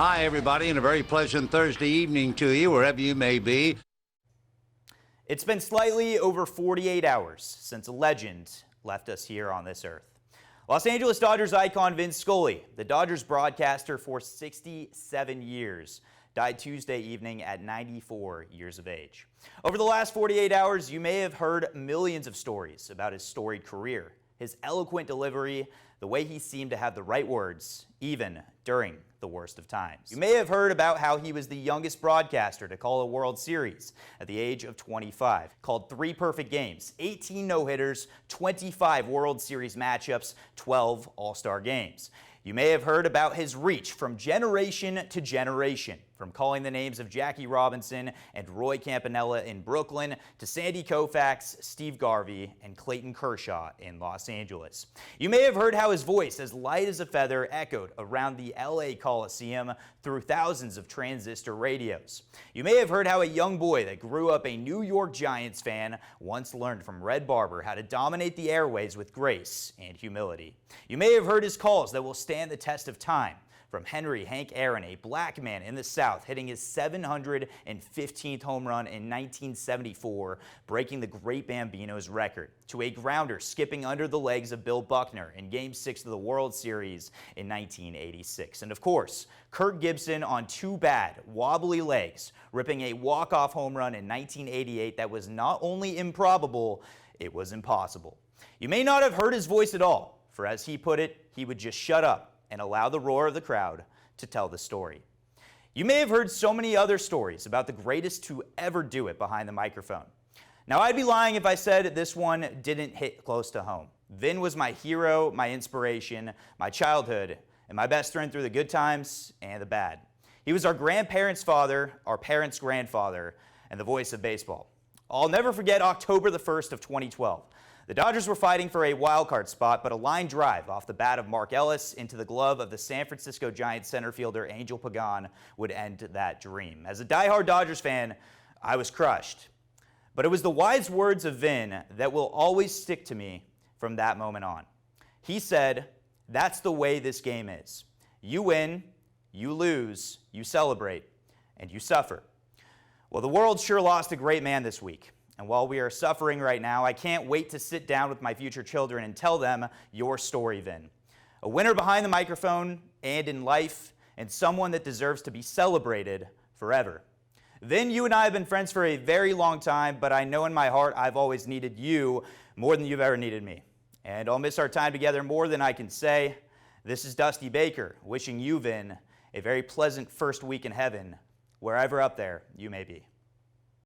Hi, everybody, and a very pleasant Thursday evening to you, wherever you may be. It's been slightly over 48 hours since a legend left us here on this earth. Los Angeles Dodgers icon Vin Scully, the Dodgers broadcaster for 67 years, died Tuesday evening at 94 years of age. Over the last 48 hours, you may have heard millions of stories about his storied career, his eloquent delivery, the way he seemed to have the right words, even during the worst of times. You may have heard about how he was the youngest broadcaster to call a World Series at the age of 25, called 3 perfect games, 18 no-hitters, 25 World Series matchups, 12 All-Star games. You may have heard about his reach from generation to generation, from calling the names of Jackie Robinson and Roy Campanella in Brooklyn to Sandy Koufax, Steve Garvey, and Clayton Kershaw in Los Angeles. You may have heard how his voice, as light as a feather, echoed around the LA Coliseum through thousands of transistor radios. You may have heard how a young boy that grew up a New York Giants fan once learned from Red Barber how to dominate the airways with grace and humility. You may have heard his calls that will stand the test of time, from Henry Hank Aaron, a black man in the South, hitting his 715th home run in 1974, breaking the great Bambino's record, to a grounder skipping under the legs of Bill Buckner in Game 6 of the World Series in 1986. And of course, Kirk Gibson on 2 bad, wobbly legs, ripping a walk-off home run in 1988 that was not only improbable, it was impossible. You may not have heard his voice at all, for as he put it, he would just shut up and allow the roar of the crowd to tell the story. You may have heard so many other stories about the greatest to ever do it behind the microphone. Now, I'd be lying if I said this one didn't hit close to home. Vin was my hero, my inspiration, my childhood, and my best friend through the good times and the bad. He was our grandparents' father, our parents' grandfather, and the voice of baseball. I'll never forget October the 1st of 2012. The Dodgers were fighting for a wild-card spot, but a line drive off the bat of Mark Ellis into the glove of the San Francisco Giants center fielder Angel Pagan would end that dream. As a diehard Dodgers fan, I was crushed. But it was the wise words of Vin that will always stick to me from that moment on. He said, "That's the way this game is. You win, you lose, you celebrate, and you suffer." Well, the world sure lost a great man this week. And while we are suffering right now, I can't wait to sit down with my future children and tell them your story, Vin. A winner behind the microphone and in life, and someone that deserves to be celebrated forever. Vin, you and I have been friends for a very long time, but I know in my heart I've always needed you more than you've ever needed me. And I'll miss our time together more than I can say. This is Dusty Baker, wishing you, Vin, a very pleasant first week in heaven, wherever up there you may be.